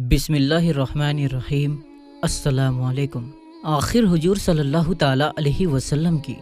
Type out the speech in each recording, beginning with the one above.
بسم اللہ الرحمن الرحیم۔ السلام علیکم۔ آخر حضور صلی اللہ تعالیٰ علیہ وسلم کی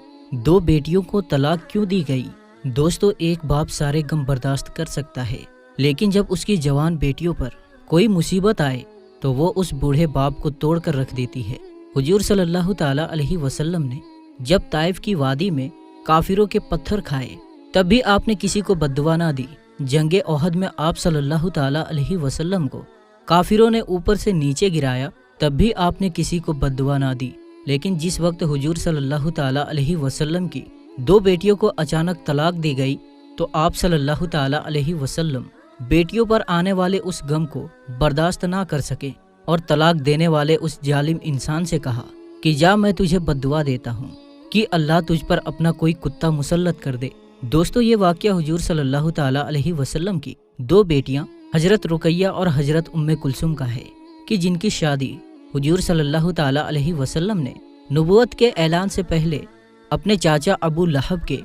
دو بیٹیوں کو طلاق کیوں دی گئی؟ دوستو، ایک باپ سارے غم برداشت کر سکتا ہے، لیکن جب اس کی جوان بیٹیوں پر کوئی مصیبت آئے تو وہ اس بوڑھے باپ کو توڑ کر رکھ دیتی ہے۔ حضور صلی اللہ تعالیٰ علیہ وسلم نے جب طائف کی وادی میں کافروں کے پتھر کھائے تب بھی آپ نے کسی کو بد دعا نہ دی۔ جنگ احد میں آپ صلی اللہ تعالیٰ علیہ وسلم کو کافروں نے اوپر سے نیچے گرایا تب بھی آپ نے کسی کو بد دعا نہ دی، لیکن جس وقت حضور صلی اللہ تعالیٰ علیہ وسلم کی دو بیٹیوں کو اچانک طلاق دی گئی تو آپ صلی اللہ تعالیٰ علیہ وسلم بیٹیوں پر آنے والے اس غم کو برداشت نہ کر سکے اور طلاق دینے والے اس ظالم انسان سے کہا کہ جا، میں تجھے بد دعا دیتا ہوں کہ اللہ تجھ پر اپنا کوئی کتا مسلط کر دے۔ دوستو، یہ واقعہ حضور صلی اللہ تعالیٰ علیہ وسلم کی دو بیٹیاں حضرت رقیہ اور حضرت ام کلثوم کا ہے کہ جن کی شادی حضور صلی اللہ تعالیٰ علیہ وسلم نے نبوت کے اعلان سے پہلے اپنے چاچا ابو لہب کے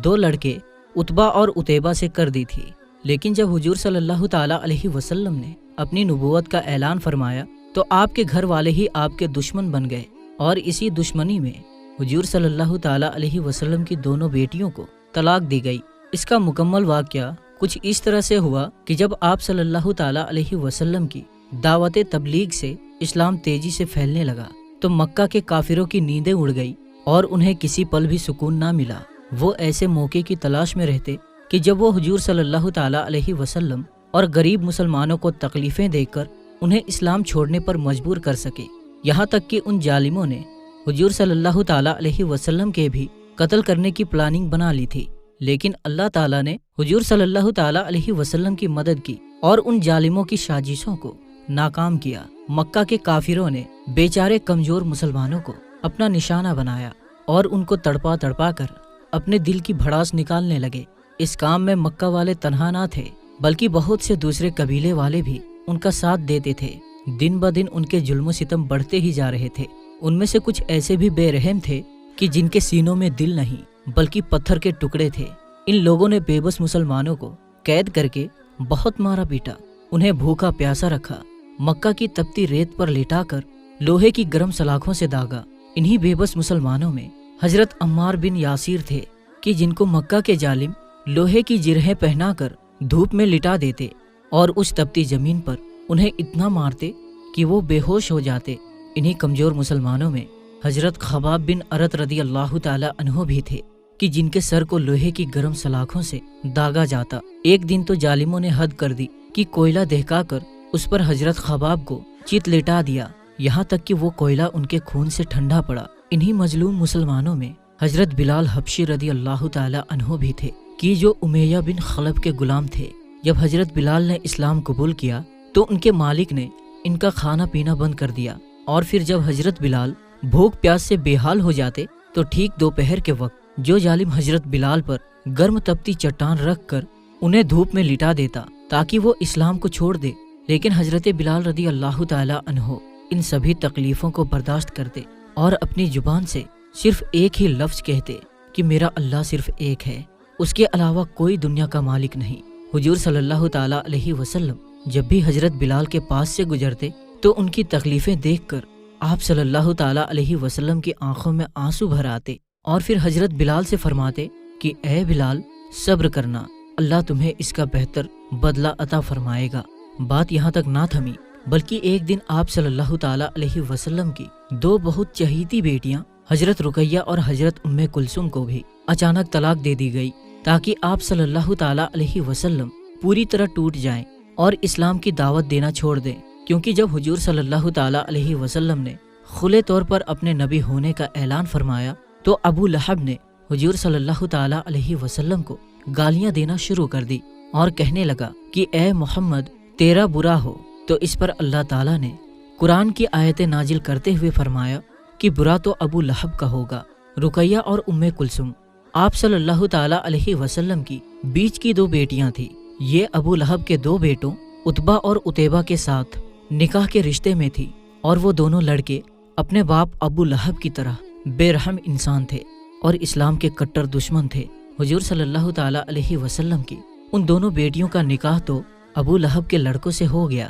دو لڑکے عتبہ اور عتیبہ سے کر دی تھی، لیکن جب حضور صلی اللہ تعالیٰ علیہ وسلم نے اپنی نبوت کا اعلان فرمایا تو آپ کے گھر والے ہی آپ کے دشمن بن گئے، اور اسی دشمنی میں حضور صلی اللہ تعالیٰ علیہ وسلم کی دونوں بیٹیوں کو طلاق دی گئی۔ اس کا مکمل واقعہ کچھ اس طرح سے ہوا کہ جب آپ صلی اللہ تعالیٰ علیہ وسلم کی دعوت تبلیغ سے اسلام تیزی سے پھیلنے لگا تو مکہ کے کافروں کی نیندیں اڑ گئی اور انہیں کسی پل بھی سکون نہ ملا۔ وہ ایسے موقع کی تلاش میں رہتے کہ جب وہ حضور صلی اللہ تعالیٰ علیہ وسلم اور غریب مسلمانوں کو تکلیفیں دے کر انہیں اسلام چھوڑنے پر مجبور کر سکے۔ یہاں تک کہ ان ظالموں نے حضور صلی اللہ تعالیٰ علیہ وسلم کے بھی قتل کرنے کی پلاننگ بنا لی تھی، لیکن اللہ تعالیٰ نے حضور صلی اللہ تعالیٰ علیہ وسلم کی مدد کی اور ان ظالموں کی سازشوں کو ناکام کیا۔ مکہ کے کافروں نے بیچارے کمزور مسلمانوں کو اپنا نشانہ بنایا اور ان کو تڑپا تڑپا کر اپنے دل کی بھڑاس نکالنے لگے۔ اس کام میں مکہ والے تنہا نہ تھے، بلکہ بہت سے دوسرے قبیلے والے بھی ان کا ساتھ دیتے تھے۔ دن بدن ان کے ظلم و ستم بڑھتے ہی جا رہے تھے۔ ان میں سے کچھ ایسے بھی بے رحم تھے کہ جن کے سینوں میں دل نہیں بلکہ پتھر کے ٹکڑے تھے۔ ان لوگوں نے بے بس مسلمانوں کو قید کر کے بہت مارا پیٹا، انہیں بھوکا پیاسا رکھا، مکہ کی تپتی ریت پر لٹا کر لوہے کی گرم سلاخوں سے داغا۔ انہی بے بس مسلمانوں میں حضرت عمار بن یاسر تھے کہ جن کو مکہ کے ظالم لوہے کی جرہیں پہنا کر دھوپ میں لٹا دیتے اور اس تپتی زمین پر انہیں اتنا مارتے کہ وہ بے ہوش ہو جاتے۔ انہی کمزور مسلمانوں میں حضرت خباب بن ارت رضی اللہ تعالی عنہ بھی تھے کہ جن کے سر کو لوہے کی گرم سلاخوں سے داغا جاتا۔ ایک دن تو ظالموں نے حد کر دی کہ کوئلہ دہکا کر اس پر حضرت خباب کو چیت لٹا دیا، یہاں تک کہ وہ کوئلہ ان کے خون سے ٹھنڈا پڑا۔ انہی مظلوم مسلمانوں میں حضرت بلال حبشی رضی اللہ تعالی عنہ بھی تھے کہ جو امیہ بن خلف کے غلام تھے۔ جب حضرت بلال نے اسلام قبول کیا تو ان کے مالک نے ان کا کھانا پینا بند کر دیا، اور پھر جب حضرت بلال بھوک پیاس سے بے حال ہو جاتے تو ٹھیک دوپہر کے وقت جو ظالم حضرت بلال پر گرم تپتی چٹان رکھ کر انہیں دھوپ میں لٹا دیتا تاکہ وہ اسلام کو چھوڑ دے، لیکن حضرت بلال رضی اللہ تعالی عنہ ان سبھی تکلیفوں کو برداشت کرتے اور اپنی زبان سے صرف ایک ہی لفظ کہتے کہ میرا اللہ صرف ایک ہے، اس کے علاوہ کوئی دنیا کا مالک نہیں۔ حضور صلی اللہ تعالی علیہ وسلم جب بھی حضرت بلال کے پاس سے گزرتے تو ان کی تکلیفیں دیکھ کر آپ صلی اللہ تعالی علیہ وسلم کی آنکھوں میں آنسو بھر آتے اور پھر حضرت بلال سے فرماتے کہ اے بلال، صبر کرنا، اللہ تمہیں اس کا بہتر بدلہ عطا فرمائے گا۔ بات یہاں تک نہ تھمی، بلکہ ایک دن آپ صلی اللہ تعالی علیہ وسلم کی دو بہت چہیتی بیٹیاں حضرت رقیہ اور حضرت ام کلثوم کو بھی اچانک طلاق دے دی گئی تاکہ آپ صلی اللہ تعالی علیہ وسلم پوری طرح ٹوٹ جائیں اور اسلام کی دعوت دینا چھوڑ دیں، کیونکہ جب حضور صلی اللہ تعالی علیہ وسلم نے کھلے طور پر اپنے نبی ہونے کا اعلان فرمایا تو ابو لہب نے حضور صلی اللہ تعالی علیہ وسلم کو گالیاں دینا شروع کر دی اور کہنے لگا کہ اے محمد، تیرا برا ہو۔ تو اس پر اللہ تعالیٰ نے قرآن کی آیتیں نازل کرتے ہوئے فرمایا کہ برا تو ابو لہب کا ہوگا۔ رقیہ اور ام کلثوم آپ صلی اللہ تعالی علیہ وسلم کی بیچ کی دو بیٹیاں تھیں۔ یہ ابو لہب کے دو بیٹوں عتبہ اور عتیبہ کے ساتھ نکاح کے رشتے میں تھی، اور وہ دونوں لڑکے اپنے باپ ابو لہب کی طرح بے رحم انسان تھے اور اسلام کے کٹر دشمن تھے۔ حضور صلی اللہ تعالی علیہ وسلم کی ان دونوں بیٹیوں کا نکاح تو ابو لہب کے لڑکوں سے ہو گیا،